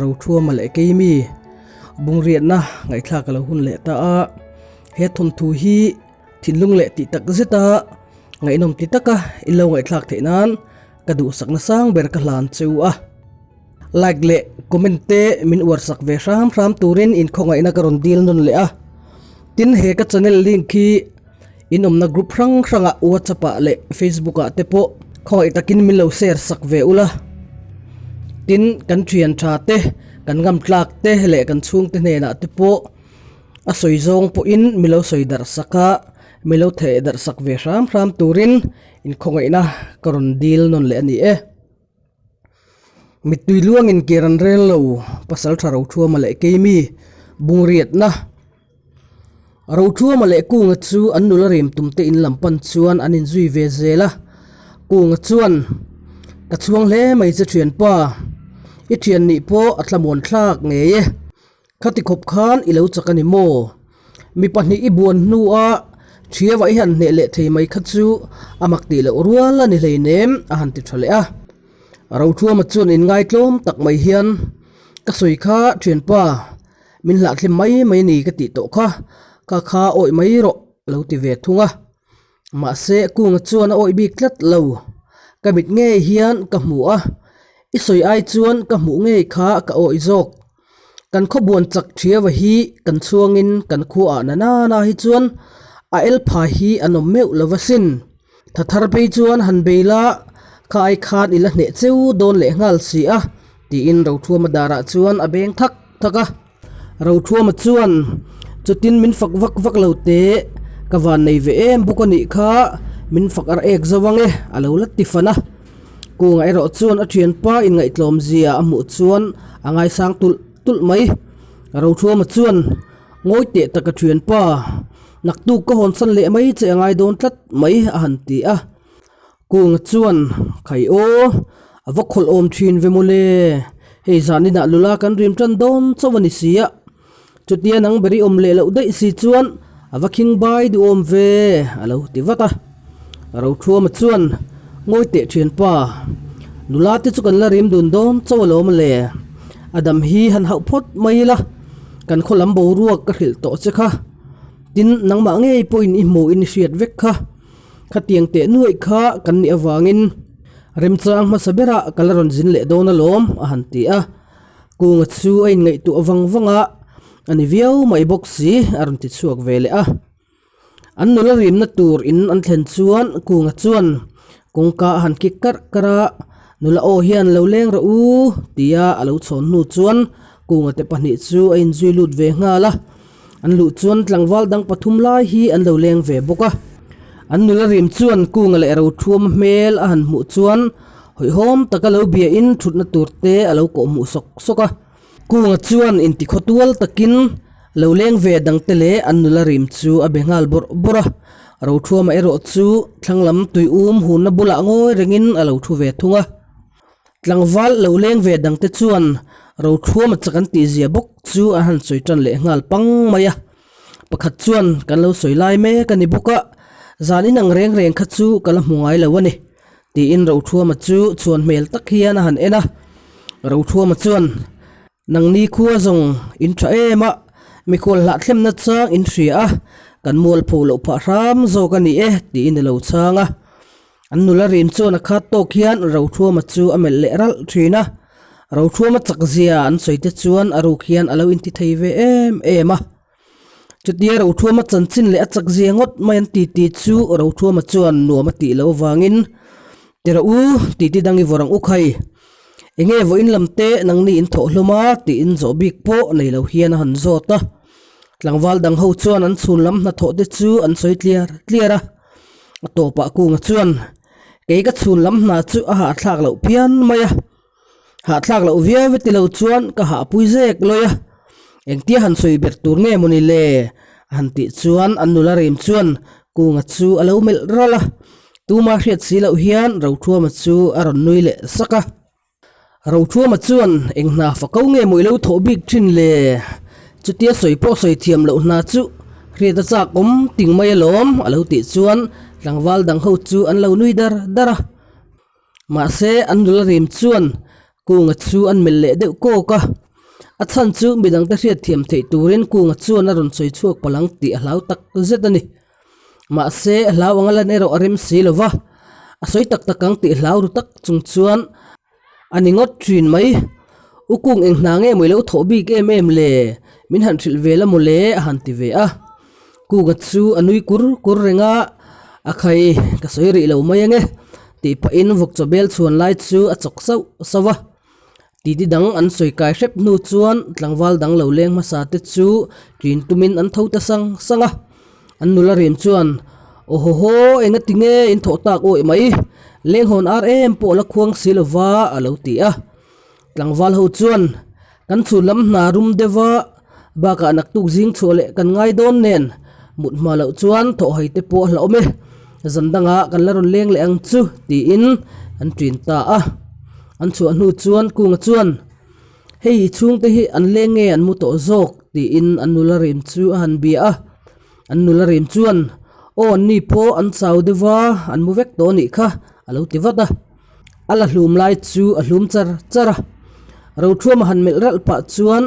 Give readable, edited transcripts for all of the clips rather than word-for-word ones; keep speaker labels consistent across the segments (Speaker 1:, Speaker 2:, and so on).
Speaker 1: Rothuama le Keimi Bung riat na ngai thla ka lo hun le ta a he thum thu hi thinlung le ti tak zeta ngai nom ti taka ilo ngai thlak the nan ka du sak na sang ber ka hlan chu a like le comment te min war sak ve ram turin in khongai na karon deal nun le a tin he ka channel link khi in omna group ranga WhatsApp le Facebook a te po khoi takin min lo share sak ve ula tin kan thian tha te kan ngam tlak te le kan chung te ne na te po a soi zong po in milo soi dar saka milo the dar sak ve ram turin in khongai na karon deal non le ani e Mittui luangin kiran rel lo Pasaltha Rothuama le Keimi Bung riat na Rothuama le kunga chu an nula rem tumte in lampan chuan anin zui ve zela kunga chuan ka chuang hle mai che thian pa I thian ni po atlamon thlak nge ye khati khop khan ilo chakani mo mi pahni I buan nu a thia vai han ne le thei mai khachu amak ti lo rual ani hleinem a han ti thale a Rothuama chuan in ngai tlom tak mai hian ka soi kha thian pa min la thlem mai ni ka ti to kha ka kha oi mai ro lo ti ve thunga ma se kunga chuan oi bik tlat lo ka mit nge hian ka hmu a I soi ai chuan ka hmu nge kha ka oi jok kan khobuan chak thia wa hi kan chuangin kan khu a na hi chuan a el pha hi anom meu lowasin thathar pe chuan han beila ka ai khan ila ne cheu don le ngal si a ti in Rothuama dara chuan a beng thaka Rothuama chuan chutin min fak vak lo te ka van nei ve em bukani kha min fak ar ek zawange alo lat ti fana ku ngai ro chuan a thian pa in ngai tlom zia amu chuan angai sang tul mai Rothuama chuan ngoi te taka thian pa naktu ka hon san le mai che angai don tlat mai a han ti a kunga chuan khai o avakhol om thin ve mole hei zani na lula kan rim tan don chawani sia chutia nang beri om le lo dei si chuan avaking bai du om ve alo ti wata Rothuama chuan ngoi te thian pa nula te chu kan la rim dun don chawalom le adam hi han hau phot mai la kan kholam bo ruak ka hril to che kha tin nang ma nge point I mo in hriat vek kha khatiang te nuai kha kan ni awangin rem chang ma sabera kalaron jin le dona lom a han ti a kunga chu ai ngai tu awanga ani viau mai boxi aron ti chuak vele a an nula rim na tur in an thlen chuan kunga chuan kongka han ki kara nula o hian lo leng ra u tia alo chon nu chuan kunga te pahni chu ain zui lut ve nga la an lu chuan tlangwal dang pathum lai hi an lo leng ve boka an nula rim chuan kunga le Rothuama mel a han mu chuan hoi hom taka lo bia in thutna turte alo ko mu soka kunga chuan in ti khotual takin lo leng ve dang tele an nula rim chu a bengal bora Rothuama ero chu thlanglam tui hun na bula ngoi rengin alo thu ve thunga tlangwal lo leng ve dang te chuan Rothuama chakan ti zia bok chu a han soi tan le ngal pang maya pakhat chuan kan lo soi lai me kan ni boka zani nang reng kha chu kala mungai lawani ti in Rothuama chu chuan mel tak hian a han ena Rothuama chuan nang ni khuwa zong in tha ema mi khol la thlem na chang in hria kan mol pho lo pha ram zo kan ni e ti in lo changa an nula rim chuan a khat to khian Rothuama chu amel le ral thina Rothuama chakzia an soite chuan aru khian alo in ti thei ve ema chutia Rothuama chanchin le achak zia ngot mayan ti chu Rothuama chuan nuama ti lo wangin tera u ti dangi vorang ukhai enge vo in lamte nang ni in tho hloma ti in zo bik po nei lo hian han zota tlangwal dang ho chuan an chhun lam na tho te chu an soi clear a to pa kunga chuan ke ka chhun lam na chu a ha thlak lo pian maya ha thlak lo via ve ti lo chuan ka ha pui zek loya engtia han soi ber tur nge moni le han ti chuan an nula rem chuan kunga chu alo mel rala tuma hriat si lo hian Rothuama chu aron nui le saka Rothuama chuan engna fakau nge moi lo tho bik thin le chutia soi po soi thiam lo na chu hriata cha kom ting mai lom alo ti chuan tlangwal dang ho chu an lo nui dara ma se an nula rem chuan kunga chu an mel le deuh ko ka a than chu midang ta hriat thiam thei turin kunga chuan a ron choi chuak palang ti a hlau tak zet ani ma se hlau angala nero arem silova a soi tak takang ti hlau ru tak chung chuan aningot trin mai ukung eng hna nge moilo thobi ke em le min han thil vela mole a han ti ve a kunga chu anui kur renga a khai ka soi ri lo mai nge ti pa in vok chobel chuan lai chu a chok sawa ti dang an soi kai hrep nu chuan tlangwal dang lo leng ma sa te chu trin tumin an thota sanga an nula rem chuan ohoho enga tinge in tho tak oi mai leng hon rm po la khuang silova alo ti a tlangwal ho chuan kan chu lam na rum dewa ba ka nak tuk jing chole kan ngai don nen mut ma lo chuan tho hai te po hlo me zandanga kan la ron leng le ang chu ti in an trin ta a an chu anu chuan kunga chuan hei chung te hi an leng nge an mu to zok ti in an nula rem chu han bia a an nula rem chuan o ni po an chau dewa an mu vek to ni kha alo ti vata ala hlum lai chu a hlum chara Rothuama han mel ral pa chuan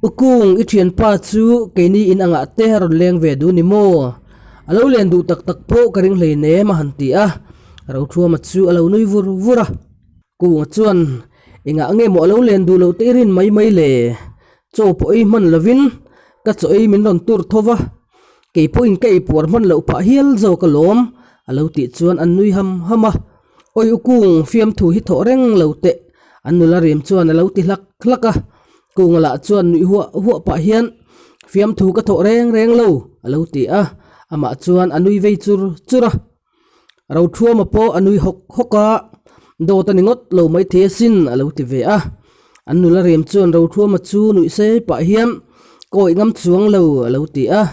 Speaker 1: ukung i thian pa chu keini in anga te ron leng ve du ni mo alo len du tak po karing hlei ne ma han ti a Rothuama chu alo nui vura kunga chuan inga nge mo alo len du lo te rin mai le cho po i man lovin ka cho i min ron tur thova ke po in ke por man lo pa hial zo ka lom alo ti chuan an nui hama oi ukung fiam thu hi tho reng lo te an nula rem chuan alo ti hlaka kunga la chuan nui huwa pa hian fiam thu ka tho reng lo alo ti a ama chuan anui vei chura Rothuama po anui hoka do taningot lo mai the sin alo ti ve a an nula rem chuan Rothuama chu nui se pa hiam koi ngam chuang lo alo ti a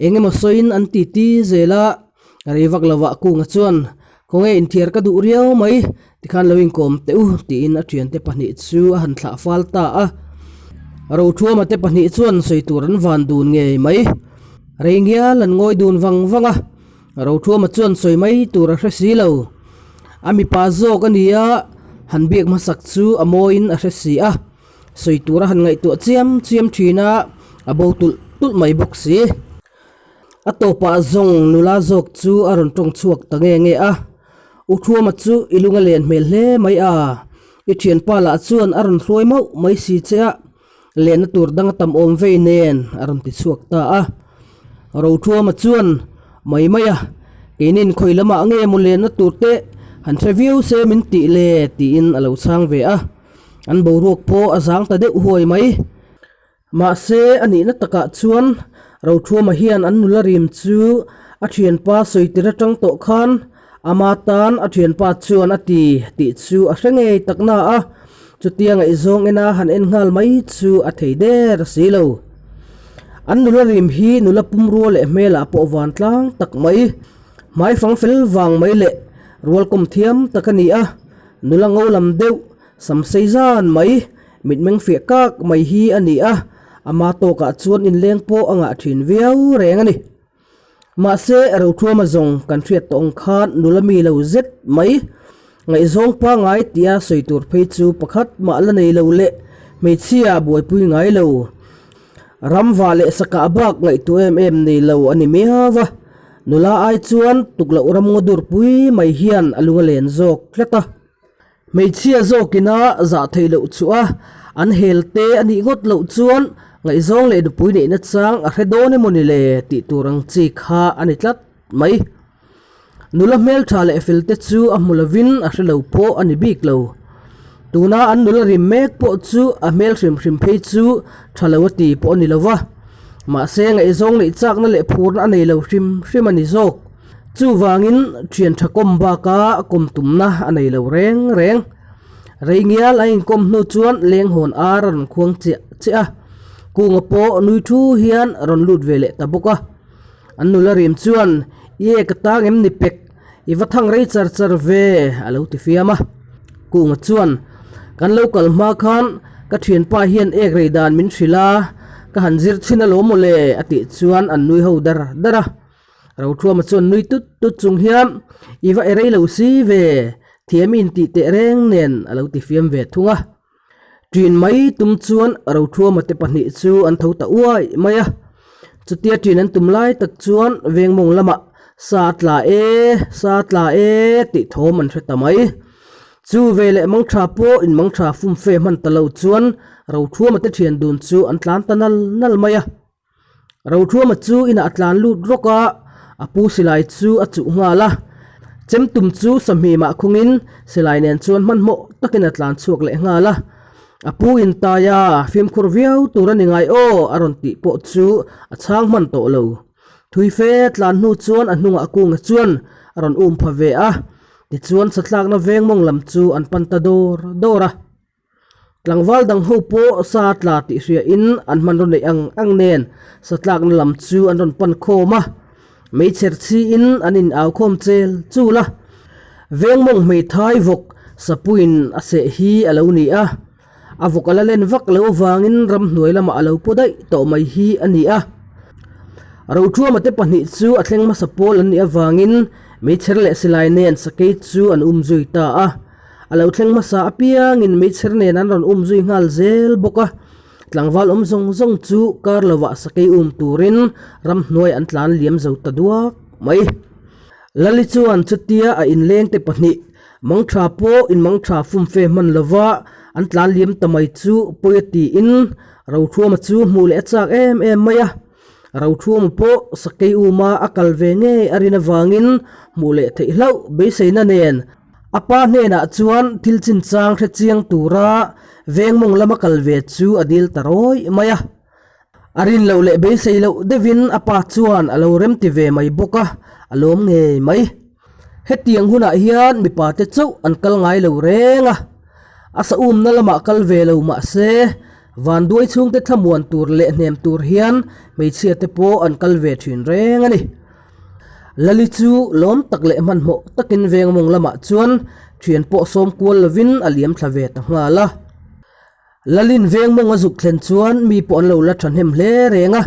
Speaker 1: enge mo soin an ti zela rewak lawa kunga chuan konge in thiar ka du riau mai tikhan loin kom teu ti in a thian te pani chu a han thla phalta a Rothuama te pani chuan soituran van dun nge mai reingia lan ngoi dun wanga Rothuama chuan soi mai tur a hresi lo ami pa zo kania han biak masak chu amoin a hresi a soitura han ngai to chiam thina abo tul mai boxi atopa zong nula zok chu aron tong chuak tange a Rothuama chu ilunga len mel hle mai a i thian pa la chuan aron hloi mau mai si chea len tur dang tam om ve nen aron ti chuak ta a Rothuama chuan mai a kenin khoilama nge mu len na turte han review se min ti le ti in alo sang ve a an bo ruak po azang ta de huai mai ma se ani na taka chuan Rothuama hian an nula rim chu a thian pa soitira tang to khan amatan a thian pa chuan ati ti chu a hrenge takna a chutianga izong ena han en ngal mai chu a theider silo an nula rim hi nula pumru le mela po van tlang tak mai fang fel wang mai le rual kom thiam takani a nula ngolam deuh sam seizan mai mitmeng fe kak mai hi ani a ama to ka chuan in leng po anga thin viau reng ani ma se Rothuama zong kan thiat tong khan nulami lo zet mai ngai zong pa ngai tia soitur phei chu pakhat ma la nei lo le meichia buai pui ngai lo ramwa le saka bak ngai tu nei lo ani me hawa nula ai chuan tukla uram ngodur pui mai hian alunga len zok tleta meichia zokina za theilo chua an helte ani got lo chuan ngai zong le du pui nei na chang a hredone moni le ti turang chi kha ani tlat mai nula mel thale filte chu a mulavin a hrelo po ani bik lo tuna an nula rimek po chu a mel hrim phei chu thalawati po ani lova ma se ngai zong nei chak na le phur na nei lo hrim ani zok chu wangin thian thakom ba ka kom tumna anei lo reng reingial ain kom nu chuan leng hon aron khuang chia kunga po nui thu hian ron lut vele tabuka an nula rim chuan ye katang em ni pek i wathang rei char ve alo ti fiama kunga chuan kan local ma khan ka thian pa hian ek rei dan min thrila ka hanjir thina lo mole ati chuan an nui ho dara Rothuama chuan nui tut chung hiam iwa erei lo si ve thiam in ti te reng nen alo ti fiam ve thunga trin mai tum chuan Rothuama te pahni chu an tho ta uai maya chutia trin an tum lai tak chuan vengmong lama satla e ti thom an theta mai chu vele mang tha po in mang tha fum fe man talo chuan Rothuama te thian dun chu an tlan tanal nal maya Rothuama chu ina atlan lut roka apu silai chu achu nga la chem tum chu samhi ma khungin silai nen chuan man mo takin atlan chuak le nga la apu in ta ya phim khur viau turani ngai o aron ti po chu achang man to lo thui fe tlan nu chuan anunga akung chuan aron phave a ti chuan satlak na vengmong lam chu an pantador dora tlangwal dang ho po satla ti ria in an man ron nei ang nen satlak na lam chu an ron pan khoma mei cherchi in anin aw khom chel chula vengmong mei thai vok sapuin ase hi alo ni a avok ala len vak lo wangin ram hnuai lama alo podai to mai hi ani a Rothuama te pahni chu athleng ma sapol ani awangin mei cherle silai nen sakei chu an zui ta a alo thleng ma sa apiang in mei cher nen an ron zui ngal zel boka tlangwal zong chu karlawa sakei turin ram hnuai an tlan liam zo ta duak mai lali chuan chutia a in leng te pahni mangtha po in mangtha fum fe man lawa an tlan liam tamai chu poeti in Rothuama chu mule chak em maya Rothuama po sakei uma akal ve nge arina wangin mule thei hlau be seina nen apa nena chuan thilchin chang khe chiang tura vengmong lama kalve chu adil taroi maya arin lo le be seilo devin apa chuan alo rem ti ve mai boka alom nge mai hetiang huna hian mi pa te chau an kal ngai lo renga asa na lama kal ve lo ma se van duai chung te thamuan tur le hnem tur hian mei chia te po an kal ve thin reng ani lali chu lom tak le man mo takin vengmong lama chuan thian po som kual lovin aliam thlave ta nga la lalin vengmong azuk thlen chuan mi po an lo la than hem hle renga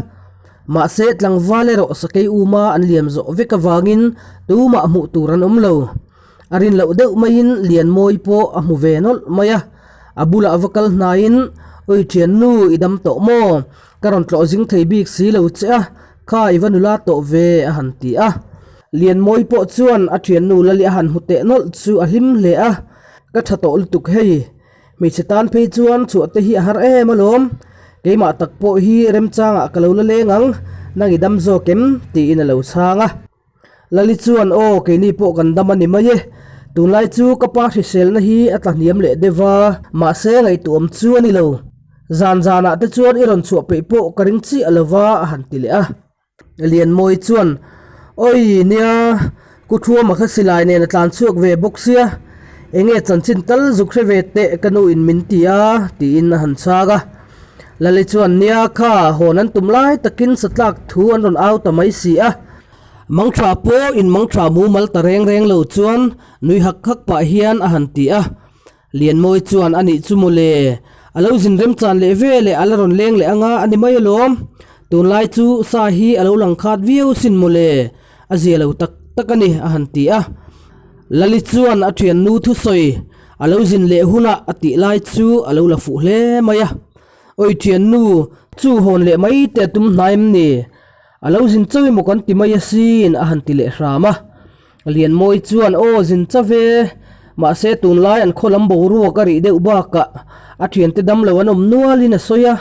Speaker 1: ma se tlang vale ro sakei uma an liam zo veka wangin tu ma mu turan lo arin lo deuh main lian moi po a mu ve nol maya abula avakal nain oi thian nu idam to mo karon tlo jing thei bik si lo cha kha ivanula to ve a han ti a lian moi po chuan a thian nu lali a han hute nol chu a hlim le a ka tha to lutuk hei mi chetan phei chuan chu te hi har malom keima tak po hi rem changa kalo la lengang nang idam zo kem ti in lo changa lali chuan o keini po kan damani mai tunlai chu kapa hrisel na hi ataniam le dewa ma se ngai tuam chu ani lo zana te chuan iron chu pe po karing chi alawa han ti le a lian moi chuan oi nia ku Rothuama kha silai ne na tlan chuak ve boxia enge chanchin tal zukre ve te kanu in min tia ti in han chaga lali chuan nia kha honan tumlai takin satlak thu an ron aw ta mai si a mangtha po in mangtha mu mal ta reng lo chuan nui hak pa hian a han ti a lian moi chuan ani chumule alo jin rem chan le ve le alaron leng le anga ani mai lom tunlai chu sa hi alo lang khat viu sin mule azelo takani a han ti a lali chuan a thian nu thu soi alo jin le huna ati lai chu alo la fu hle maya oi thian nu chu hon le mai te tum naim ni alo jin chawi mo kan ti mai sin a han ti le rama lian moi chuan o jin chave ma se tunlai an kholam bo ru ka ri deuh ba ka a thian te dam lo anom nualin a soya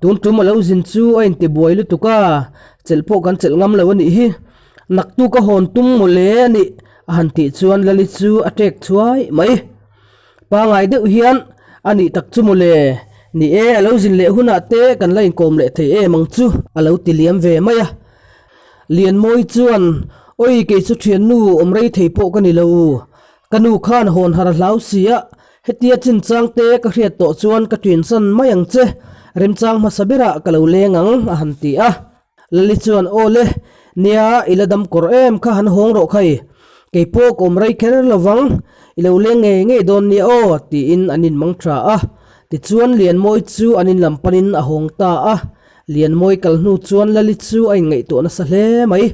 Speaker 1: tun tum alo jin chu a in ti boilu tuka chelpo kan chel ngam lo ani hi naktu ka hon tum mole ani han ti chuan lali chu atek chuai mai pa ngai deuh hian ani tak chu mole ni alo jin le huna te kan lain kom le thei mang chu alo ti liam ve maya lian moi chuan oi ke chu thian nu omrei thei po kan ni lo kanu khan hon har hlau sia hetia chin chang te ka hriat to chuan ka twin san mayang che rem chang ma sabera kalo lengang a han ti a lali chuan ole nia iladam kor em kha han hong ro khai ke po komrai kher lawang ilo leng nge don ni o ti in anin mangtra a ti chuan lian moi chu anin lampanin a hong ta a lian moi kal nu chuan lali chu ai ngei to na sa hle mai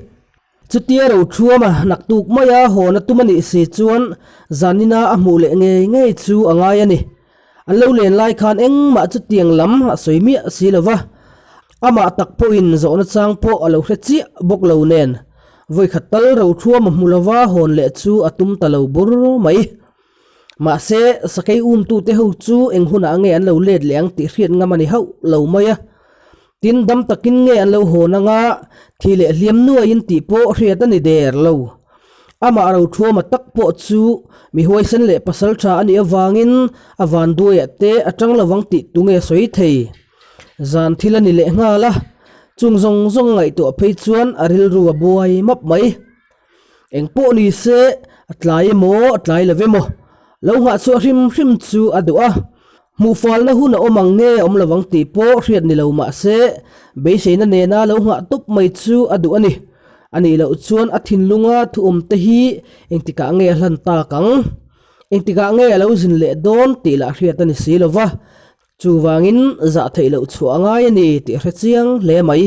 Speaker 1: chutia Rothuama naktuk maya hona tumani si chuan zanina amu le nge chu angai ani anlo len lai khan eng ma chu tiang lam soimi silova ama takpo in zona changpo alo hrechi bok lo nen voi khatal Rothuama mulova hon le chu atum talo bur mai ma se sakai tu te ho chu eng huna nge an lo let leng ti hriat ngamani ho lo maya tin dam takin nge an lo honanga thile hliam nu in ti po hriat ani der lo ama Rothuama takpo chu mi hoisen le Pasaltha ani awangin awan duya te atang lawang ti tunge soi thei zan thilani le nga la chung zong ngai to phei chuan aril ru buai map mai eng po ni se atlai levemo lo nga chu hrim chu adua mu phal na huna omang nge om lawang ti po hriat ni lo ma se be seina ne na lo nga tup mai chu adu ani lo chuan athin lunga thu te hi engtika nge hlan ta kang engtika nge lo zin le don ti la hriat ani silova chu wangin za theilo chu angai ani ti hrechiang le mai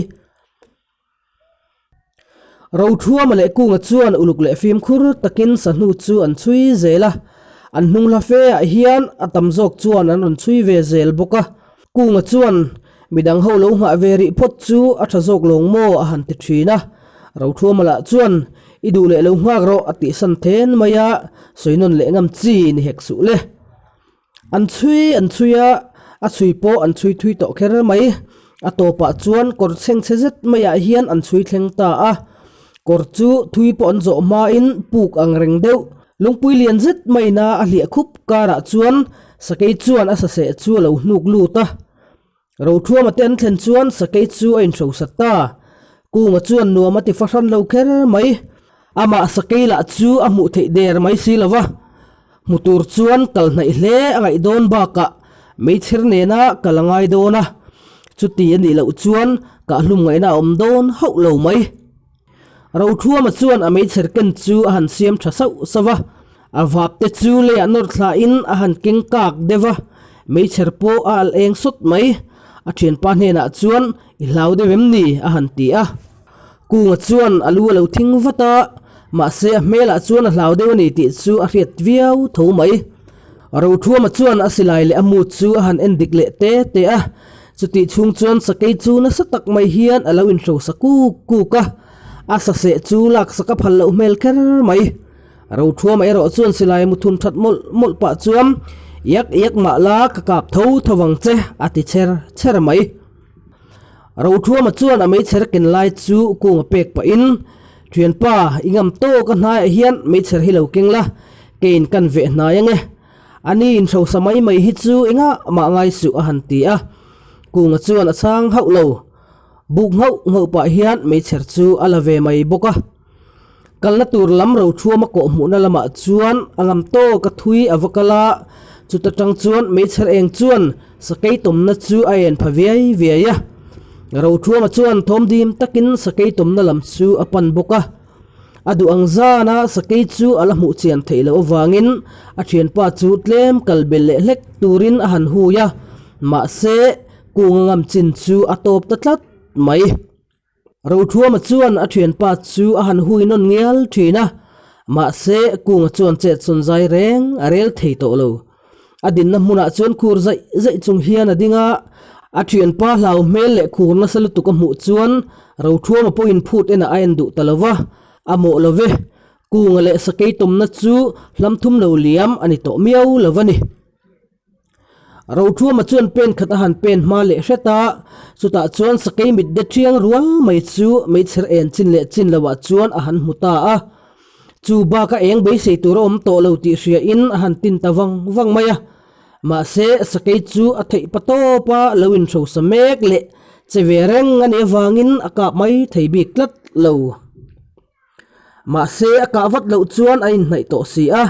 Speaker 1: Rothuama le kunga chuan uluk le fim khur takin sanu chu an chui zela an hnung la fe a hian atam jok chuan an ron chui ve zel boka kunga chuan midang ho lo nga veri phot chu a tha jok long mo a han ti thina Rothuama la chuan idu le lo nga ro ati san then maya soinon le ngam chi ni hek su le an chuya a chui po an chui thui to kher mai atopa chuan kor cheng chezet maya hian an chui thleng ta a kor chu thui po an zo ma in puk ang reng deu lungpui lian zet mai na a hlia khup kara chuan sakei chuan a sase chu lo hnuk lu ta Rothuama ten thlen chuan sakei chu a in tho sata kunga chuan nuama ti faran lo kher mai ama sakei la chu a mu thei der mai silova mutur chuan kal nai hle angai don ba ka mei thir ne na kalangai dona chuti ani lo chuan ka hlum ngai na om don hau lo mai Rothuama chuan a mei cherken chu a han siam tha sau sawa a vap te chu le anor thla in a han king kak deva mei cherpo a al eng sut mai a thian pa hne na chuan I hlau Dwm ni a han ti a kunga chuan alu lo thing vata ma se mela chuan a hlau dew ni ti chu a hriat viau tho mai Rothuama chuan a silai le amu chu a han endik le te a chuti chung chuan sakei chu na satak mai hian alo in tho saku ka asa se chu lak saka phal lo mel kher mai Rothuama ero chuan silai muthun that mol pa chuam yak ma la ka kap tho thawang che ati cher mai Rothuama chuan a mei cher ken lai chu kunga pek pa in thian pa ingam to ka hnai hian mei cher hi lo king la kein kan ve hna yange ani in tho samai mai hi chu inga ma ngai su a han ti a kunga chuan a chang hau lo buk ngau pa hian mei cher chu ala ve mai boka kalna tur lam Rothuama ko mu na lama chuan angam to ka thui avakala chuta tang chuan mei cher eng chuan sakei tom na chu a en phaviai veya Rothuama chuan thom dim takin sakei tom na lam chu apan boka adu angza na sakei chu ala mu chian theilo wangin a thian pa chu tlem kalbel le hlek turin a han huya ma se kungam chin chu atop ta tlat mai Rothuama chuan a thian pa chu a han hui non ngial thina ma se kunga chuan che chunzai reng arel thei to lo adin na hmuna chuan khur zai chung hian adinga a thian pa hlau mel le khur na salu tu ka mu chuan Rothuama po in phut ena ain du talawa amo love kunga le sakei tom na chu hlam thum lo liam ani to miau lovani Rothuama chuan pen khat a han pen ma le hreta chuta chuan sakei mit de thiang rual mai chu mei cher en chin lawa chuan a han muta a chu ba ka eng be sei tur om to lo ti hria in a han tin tawang maya ma se sakei chu a thei pato pa loin tho samek le chevereng ani wangin aka mai thei bik tlat lo ma se aka wat lo chuan a in hnai to si a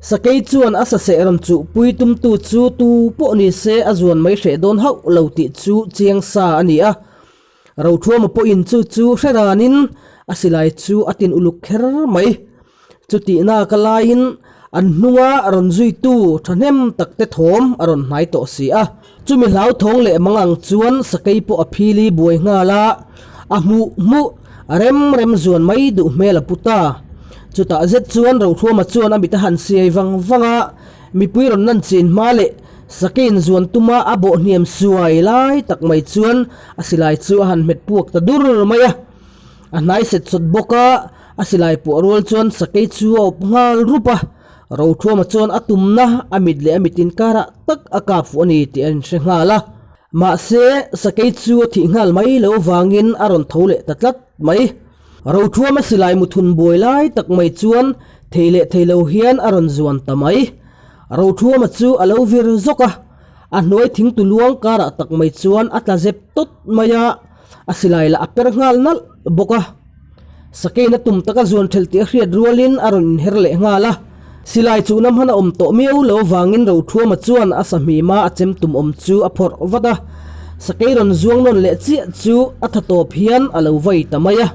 Speaker 1: sakei chuan asa se ram chu puitum tu chu tu po ni se azuan mai hre don hau lo ti chu chiang sa ani a Rothuama po in chu hreranin asilai chu atin uluk kher mai chuti na kalain an hnunga aron zui tu thanem takte thom aron hnai to si a chumi hlau thong le mangang chuan sakei po aphili buai nga la a mu rem zuan mai du mela puta chuta zet chuan Rothuama chuan ami ta han siai wanga mi puiron nan chin male sakin zuan tuma abo niam suai lai tak mai chuan asilai chu han met puak ta dur maya anai set sot boka asilai pu rol chuan sakai chu op ngal rupa Rothuama chuan atumna amit le amitin kara tak akafu ani ti an shengala ma se sakai chu thi ngal mai lo wangin aron thole tatlat mai Rothuama silai muthun boilai tak mai chuan theile theilo hian aron zuan tamai Rothuama chu alo vir zoka a noi thing tu luang kara tak mai chuan atla zep tot maya asilai la aper ngal nal boka sakai na tum taka zuan thel ti hriat rualin aron herle ngala silai chu nam hana to meu lo wangin Rothuama chuan asami ma achem tum chu aphor wada sakai ron zuang non le chi chu athatop hian alo vai tamaya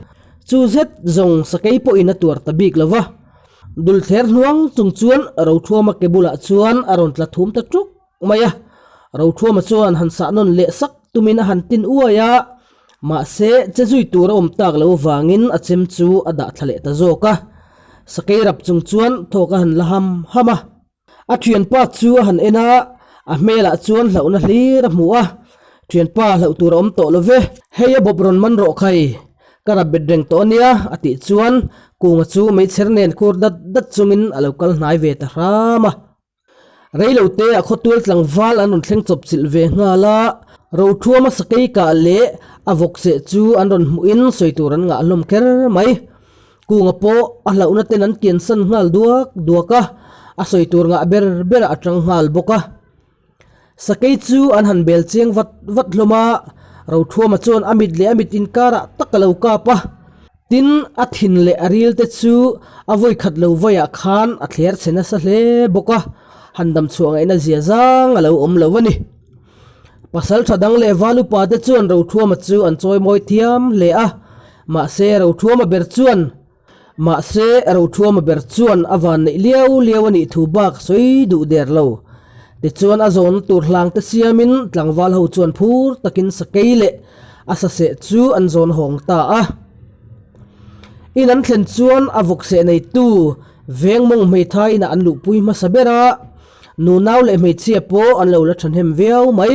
Speaker 1: chu zet zong sakai po ina tur tabik lova dul ther nuang chung chuan Rothuama kebula chuan aron tla thum ta truk maya Rothuama chuan han sa non le sak tumina han tin uaya ma se chezui tur tak lo wangin achem chu ada thale ta zoka sakai rap chung chuan thoka han laham hama a thian pa chu han ena a mela chuan hlauna hlir muwa thian pa hlau tur to love heya bobron man ro khai kara bedreng to nia ati chuan kunga chu mai chernen kur dat chungin alokal hnai ve ta rama reilo te a khotul tlang wal anon thleng chop chil ve ngala Rothuama sakai ka le avok se chu anon muin soituran nga lom ker mai kunga po a hlauna ten an kian san ngal duaka a soitur nga ber atang ngal boka sakai chu an han bel cheng vat hloma Rothuama chuan amit le amit in kara takalo ka pa tin athin le aril te chu avoi khat lo vaya khan a thler chena sa hle boka handam chuang ina zia zang alo om lo wani Pasaltha dang le valu pa te chuan Rothuama chu an choi moi thiam le a ma se Rothuama ber chuan awan nei liao ani thu bak soi du der lo ti chuan azon tur hlang te siamin tlangwal ho chuan phur takin sakai le asa se chu an zon hong ta a in an thlen chuan avok se neitu veng mong mei thai na an lu pui ma sabera nu naw le mei chia po an lo la than hem veo mai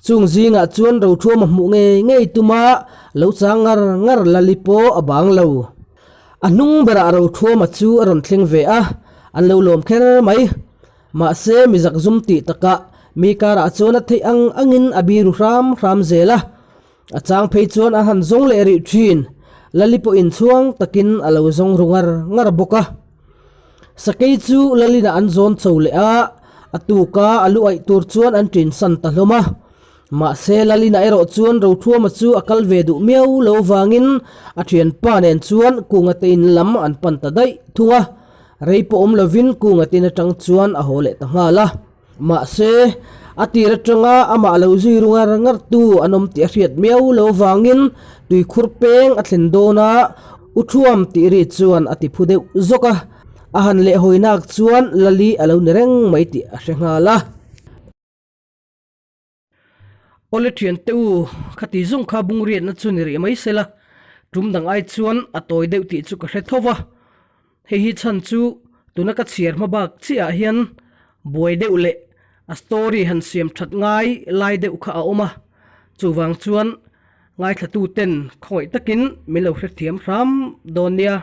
Speaker 1: chung zinga chuan Rothuama mu nge tuma lo changar lalipo abang lo anung bera Rothuama chu aron thleng ve a an lo lom kher mai ma se mizak zum ti taka mi kara chuan a thei angin abiru ram zela achang phei chuan a han zong le ri thin lalipo in chuang takin alo zong ngar boka sakai chu lalina an zon chole a atuka alu ai tur chuan an tin san ta hloma ma se lalina ero chuan Rothuama chu akal ve du meu lo wangin a thian pa nen chuan kunga tein lam an pan ta dai thunga reipo lovin kunga tin atang chuan a hole ta ngala ma se atira tanga ama lo zui rungar ngar tu anom ti hriat meu lo wangin tui khurpeng athlen dona uthuam ti ri chuan ati phudeu zoka ahan le hoinak chuan lali alo nereng mai ti a hrengala ole thian teu khati zung kha bung riat na chuni ri mai sela tumdang ai chuan atoi deuh ti chu ka hre thowa hi chan chu tuna ka chiar ma bak chia hian boi deuh le a story han siam that ngai lai deuh kha a oma chuwang chuan ngai thatu ten khoi takin milo hre thiam ram donia